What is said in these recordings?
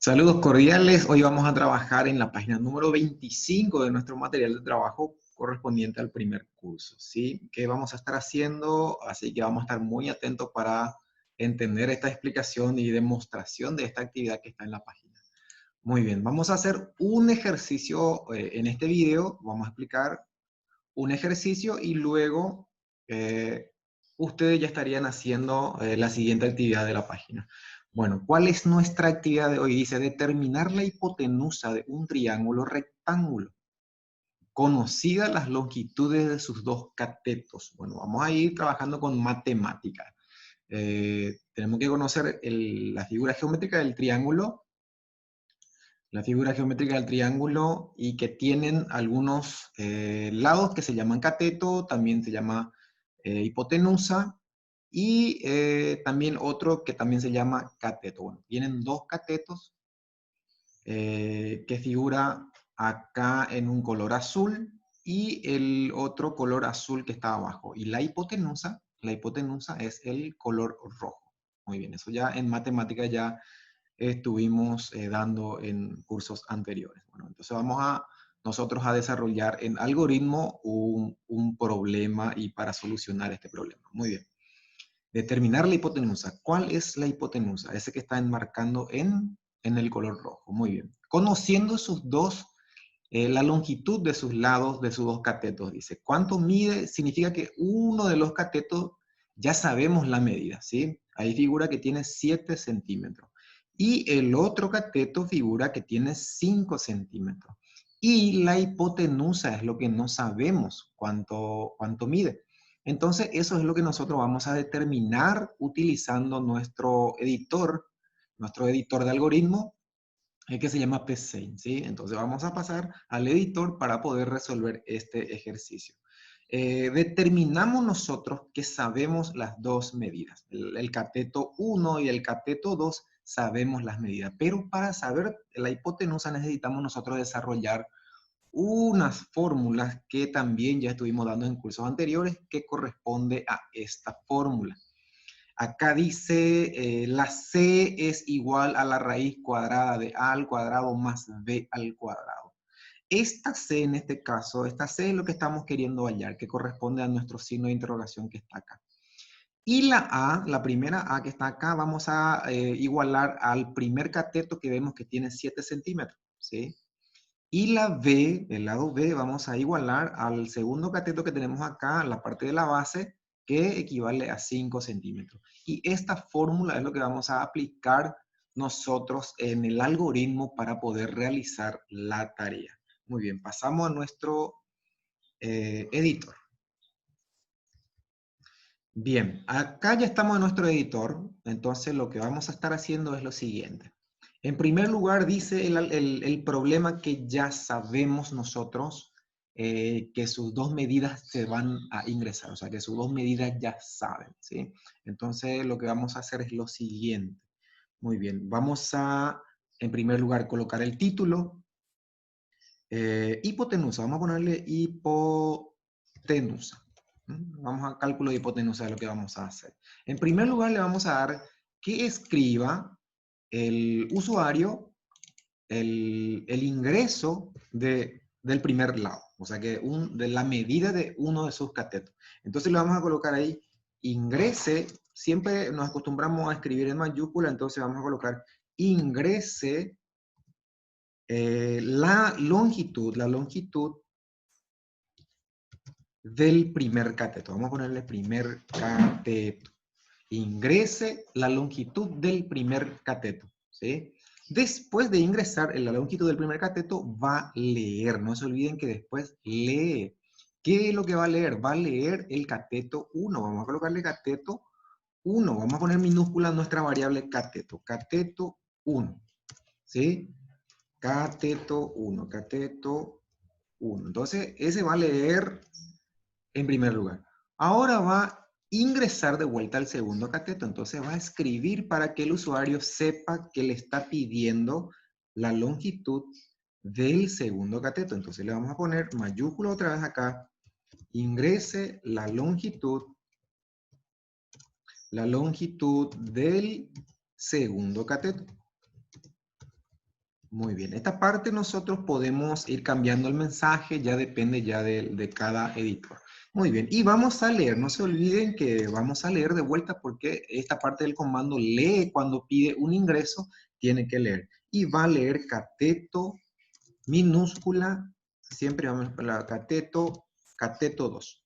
Saludos cordiales. Hoy vamos a trabajar en la página número 25 de nuestro material de trabajo correspondiente al primer curso, ¿sí? ¿Qué vamos a estar haciendo? Así que vamos a estar muy atentos para entender esta explicación y demostración de esta actividad que está en la página. Muy bien, vamos a hacer un ejercicio en este video. Vamos a explicar un ejercicio y luego ustedes ya estarían haciendo la siguiente actividad de la página. Bueno, ¿cuál es nuestra actividad de hoy? Dice, determinar la hipotenusa de un triángulo rectángulo, conocidas las longitudes de sus dos catetos. Bueno, vamos a ir trabajando con matemáticas. Tenemos que conocer la figura geométrica del triángulo, y que tienen algunos lados que se llaman cateto, también se llama hipotenusa, y también otro que también se llama cateto. Bueno, tienen dos catetos que figura acá en un color azul y el otro color azul que está abajo. Y la hipotenusa es el color rojo. Muy bien, eso ya en matemática ya estuvimos dando en cursos anteriores. Bueno, entonces vamos a nosotros a desarrollar en algoritmo un problema y para solucionar este problema. Muy bien. Determinar la hipotenusa. ¿Cuál es la hipotenusa? Ese que está enmarcando en el color rojo. Muy bien. Conociendo sus dos, la longitud de sus lados de sus dos catetos, dice. ¿Cuánto mide? Significa que uno de los catetos ya sabemos la medida, ¿sí? Ahí figura que tiene 7 centímetros. Y el otro cateto figura que tiene 5 centímetros. Y la hipotenusa es lo que no sabemos cuánto mide. Entonces, eso es lo que nosotros vamos a determinar utilizando nuestro editor de algoritmo, que se llama PSeInt, ¿sí? Entonces vamos a pasar al editor para poder resolver este ejercicio. Determinamos nosotros que sabemos las dos medidas. El cateto 1 y el cateto 2 sabemos las medidas, pero para saber la hipotenusa necesitamos nosotros desarrollar unas fórmulas que también ya estuvimos dando en cursos anteriores que corresponde a esta fórmula. Acá dice la C es igual a la raíz cuadrada de A al cuadrado más B al cuadrado. Esta C en este caso, esta C es lo que estamos queriendo hallar, que corresponde a nuestro signo de interrogación que está acá. Y la A, la primera A que está acá, vamos a igualar al primer cateto que vemos que tiene 7 centímetros, ¿sí? Y la B, el lado B, vamos a igualar al segundo cateto que tenemos acá, la parte de la base, que equivale a 5 centímetros. Y esta fórmula es lo que vamos a aplicar nosotros en el algoritmo para poder realizar la tarea. Muy bien, pasamos a nuestro editor. Bien, acá ya estamos en nuestro editor, entonces lo que vamos a estar haciendo es lo siguiente. En primer lugar, dice el problema que ya sabemos nosotros que sus dos medidas se van a ingresar, o sea, que sus dos medidas ya saben, ¿sí? Entonces, lo que vamos a hacer es lo siguiente. Muy bien, vamos a, en primer lugar, colocar el título. Hipotenusa, vamos a ponerle hipotenusa. Vamos a cálculo de hipotenusa de lo que vamos a hacer. En primer lugar, le vamos a dar que escriba el usuario el ingreso del primer lado, o sea que de la medida de uno de sus catetos. Entonces le vamos a colocar ahí, ingrese, siempre nos acostumbramos a escribir en mayúscula, entonces vamos a colocar ingrese la longitud del primer cateto. Vamos a ponerle primer cateto. Ingrese la longitud del primer cateto, ¿sí? Después de ingresar la longitud del primer cateto, va a leer. No se olviden que después lee. ¿Qué es lo que va a leer? Va a leer el cateto 1. Vamos a colocarle cateto 1. Vamos a poner minúscula nuestra variable cateto. Cateto 1. ¿Sí? Cateto 1. Cateto 1. Entonces, ese va a leer en primer lugar. Ahora va a ingresar de vuelta al segundo cateto. Entonces va a escribir para que el usuario sepa que le está pidiendo la longitud del segundo cateto. Entonces le vamos a poner mayúscula otra vez acá. Ingrese la longitud del segundo cateto. Muy bien. Esta parte nosotros podemos ir cambiando el mensaje, ya depende ya de cada editor. Muy bien. Y vamos a leer. No se olviden que vamos a leer de vuelta porque esta parte del comando lee cuando pide un ingreso, tiene que leer. Y va a leer cateto minúscula, siempre vamos a la cateto 2.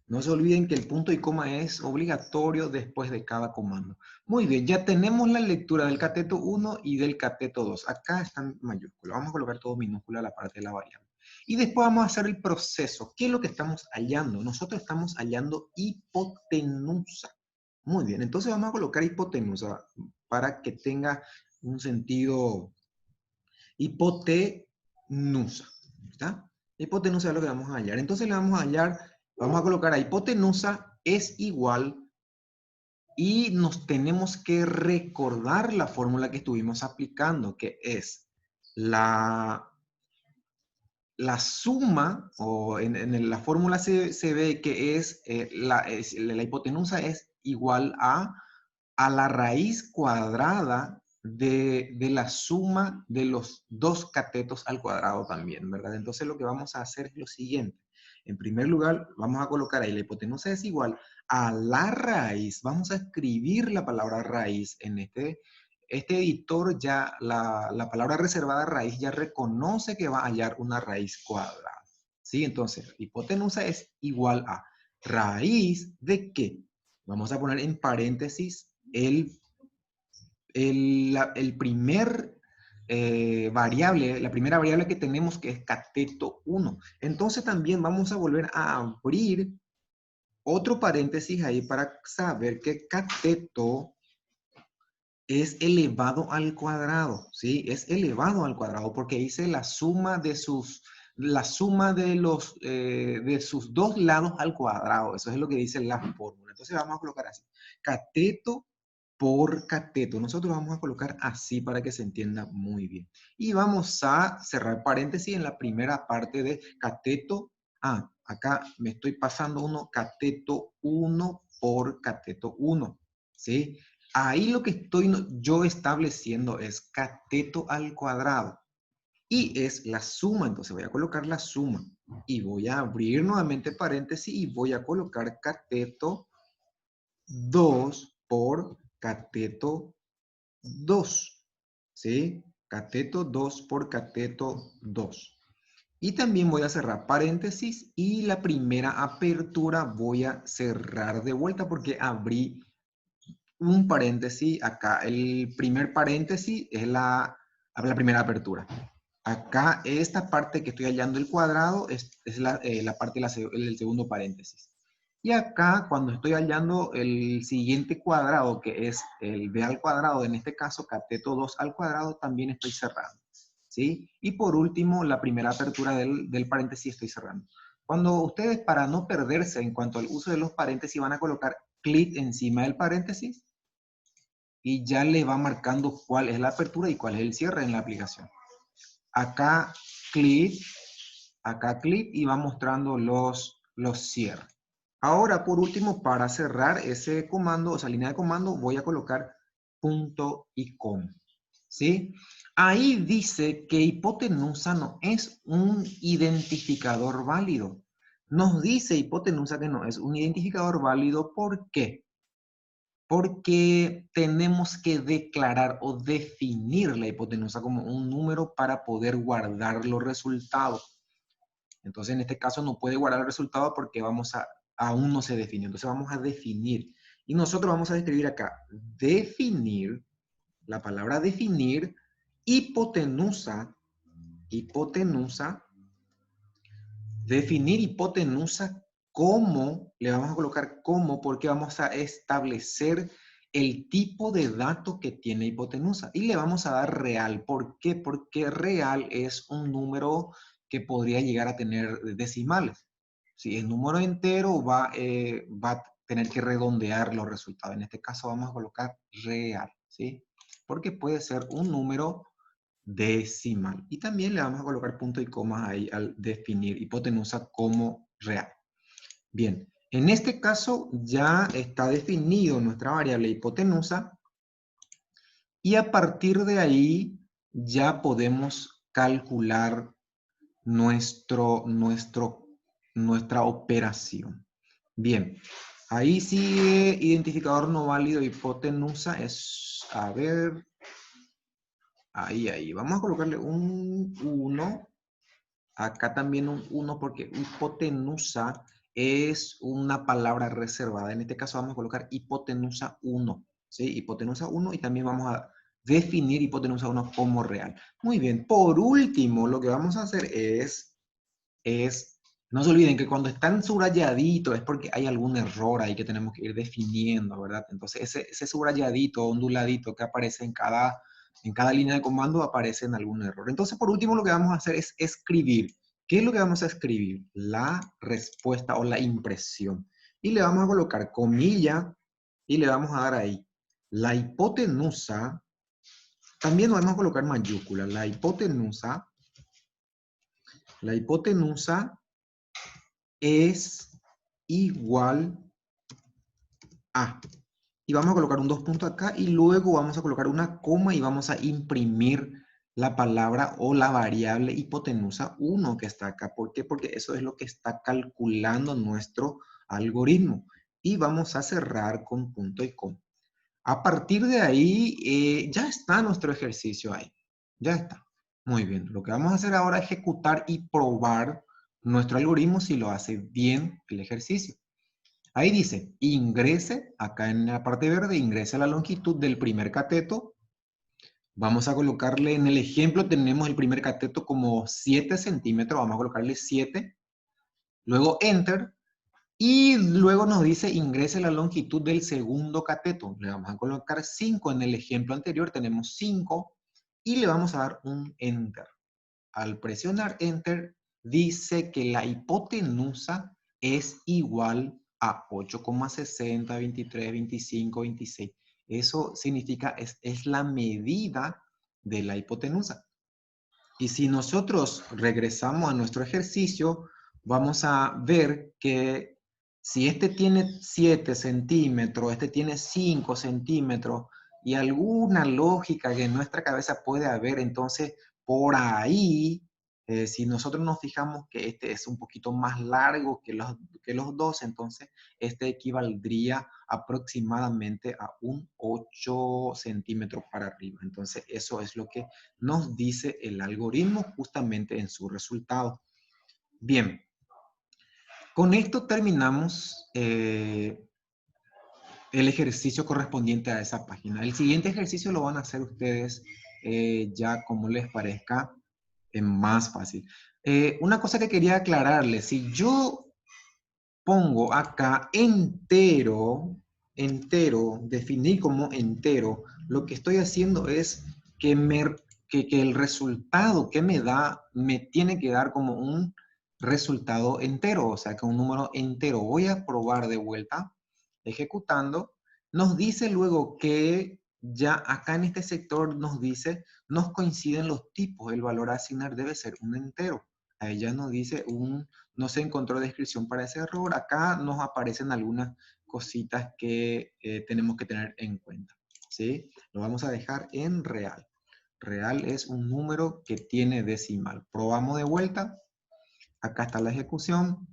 No se olviden que el punto y coma es obligatorio después de cada comando. Muy bien, ya tenemos la lectura del cateto 1 y del cateto 2. Acá están mayúsculas. Vamos a colocar todo minúscula a la parte de la variable. Y después vamos a hacer el proceso. ¿Qué es lo que estamos hallando? Nosotros estamos hallando hipotenusa. Muy bien, entonces vamos a colocar hipotenusa para que tenga un sentido hipotenusa. ¿Está? Hipotenusa es lo que vamos a hallar. Entonces le vamos a hallar, vamos a colocar a hipotenusa es igual y nos tenemos que recordar la fórmula que estuvimos aplicando, que es la suma, o en la fórmula se ve que la hipotenusa es igual a la raíz cuadrada de la suma de los dos catetos al cuadrado también, ¿verdad? Entonces lo que vamos a hacer es lo siguiente. En primer lugar, vamos a colocar ahí la hipotenusa es igual a la raíz. Vamos a escribir la palabra raíz en este editor. Ya la palabra reservada raíz ya reconoce que va a hallar una raíz cuadrada. ¿Sí? Entonces, hipotenusa es igual a raíz de ¿qué? Vamos a poner en paréntesis el primer variable, la primera variable que tenemos, que es cateto 1. Entonces también vamos a volver a abrir otro paréntesis ahí para saber que cateto es elevado al cuadrado, ¿sí? Es elevado al cuadrado porque hice la suma de sus dos lados al cuadrado. Eso es lo que dice la fórmula. Entonces vamos a colocar así. Cateto por cateto. Nosotros vamos a colocar así para que se entienda muy bien. Y vamos a cerrar paréntesis en la primera parte de cateto. Ah, acá me estoy pasando uno, cateto 1 por cateto 1, ¿sí? Ahí lo que estoy yo estableciendo es cateto al cuadrado. Y es la suma, entonces voy a colocar la suma. Y voy a abrir nuevamente paréntesis y voy a colocar cateto 2 por cateto 2. ¿Sí? Cateto 2 por cateto 2. Y también voy a cerrar paréntesis y la primera apertura voy a cerrar de vuelta porque abrí un paréntesis acá. El primer paréntesis es la primera apertura. Acá, esta parte que estoy hallando el cuadrado es la parte del segundo paréntesis. Y acá, cuando estoy hallando el siguiente cuadrado, que es el b al cuadrado, en este caso, cateto 2 al cuadrado, también estoy cerrando. ¿Sí? Y por último, la primera apertura del paréntesis estoy cerrando. Cuando ustedes, para no perderse en cuanto al uso de los paréntesis, van a colocar clic encima del paréntesis, y ya le va marcando cuál es la apertura y cuál es el cierre en la aplicación. Acá clic y va mostrando los cierres. Ahora, por último, para cerrar ese comando, esa línea de comando, voy a colocar punto y coma. ¿Sí? Ahí dice que hipotenusa no es un identificador válido. Nos dice hipotenusa que no es un identificador válido. ¿Por qué? Porque tenemos que declarar o definir la hipotenusa como un número para poder guardar los resultados. Entonces, en este caso no puede guardar el resultado porque aún no se definió. Entonces vamos a definir. Y nosotros vamos a escribir acá, definir, la palabra definir, hipotenusa, definir hipotenusa. ¿Cómo? Le vamos a colocar cómo porque vamos a establecer el tipo de dato que tiene hipotenusa. Y le vamos a dar real. ¿Por qué? Porque real es un número que podría llegar a tener decimales. Si el número entero va a tener que redondear los resultados. En este caso vamos a colocar real, ¿sí? Porque puede ser un número decimal. Y también le vamos a colocar punto y coma ahí al definir hipotenusa como real. Bien, en este caso ya está definido nuestra variable hipotenusa y a partir de ahí ya podemos calcular nuestra operación. Bien, ahí sigue identificador no válido, hipotenusa, es, a ver, ahí, vamos a colocarle un 1, acá también un 1 porque hipotenusa es una palabra reservada, en este caso vamos a colocar hipotenusa 1, ¿sí? Hipotenusa 1 y también vamos a definir hipotenusa 1 como real. Muy bien, por último, lo que vamos a hacer es, no se olviden que cuando están subrayaditos es porque hay algún error ahí que tenemos que ir definiendo, ¿verdad? Entonces ese subrayadito, onduladito que aparece en cada línea de comando aparece en algún error. Entonces por último lo que vamos a hacer es escribir. ¿Qué es lo que vamos a escribir? La respuesta o la impresión. Y le vamos a colocar comilla y le vamos a dar ahí. La hipotenusa, también vamos a colocar mayúscula. La hipotenusa es igual a. Y vamos a colocar un dos puntos acá y luego vamos a colocar una coma y vamos a imprimir la palabra o la variable hipotenusa 1 que está acá. ¿Por qué? Porque eso es lo que está calculando nuestro algoritmo. Y vamos a cerrar con punto y coma. A partir de ahí, ya está nuestro ejercicio ahí. Ya está. Muy bien. Lo que vamos a hacer ahora es ejecutar y probar nuestro algoritmo si lo hace bien el ejercicio. Ahí dice, ingrese, acá en la parte verde, ingrese la longitud del primer cateto. Vamos a colocarle, en el ejemplo tenemos el primer cateto como 7 centímetros, vamos a colocarle 7. Luego Enter. Y luego nos dice ingrese la longitud del segundo cateto. Le vamos a colocar 5. En el ejemplo anterior tenemos 5. Y le vamos a dar un Enter. Al presionar Enter, dice que la hipotenusa es igual a 8,60, 23, 25, 26. Eso significa, es la medida de la hipotenusa. Y si nosotros regresamos a nuestro ejercicio, vamos a ver que si este tiene 7 centímetros, este tiene 5 centímetros, y alguna lógica que en nuestra cabeza puede haber, entonces por ahí, si nosotros nos fijamos que este es un poquito más largo que los dos, entonces este equivaldría aproximadamente a un 8 centímetros para arriba. Entonces eso es lo que nos dice el algoritmo justamente en su resultado. Bien, con esto terminamos el ejercicio correspondiente a esa página. El siguiente ejercicio lo van a hacer ustedes ya como les parezca más fácil. Una cosa que quería aclararles, si yo pongo acá entero, definir como entero, lo que estoy haciendo es que, que el resultado que me da, me tiene que dar como un resultado entero, o sea, que un número entero. Voy a probar de vuelta, ejecutando. Nos dice luego que ya acá en este sector nos dice, nos coinciden los tipos, el valor a asignar debe ser un entero. Ahí ya nos dice no se encontró descripción para ese error. Acá nos aparecen algunas cositas que tenemos que tener en cuenta, ¿sí? Lo vamos a dejar en real. Real es un número que tiene decimal. Probamos de vuelta. Acá está la ejecución.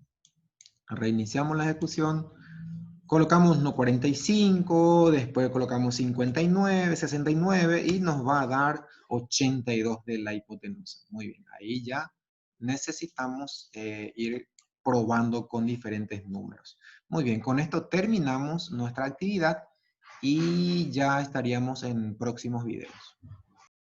Reiniciamos la ejecución. Colocamos 45, después colocamos 59, 69 y nos va a dar 82 de la hipotenusa. Muy bien, ahí ya necesitamos ir probando con diferentes números. Muy bien, con esto terminamos nuestra actividad y ya estaríamos en próximos videos.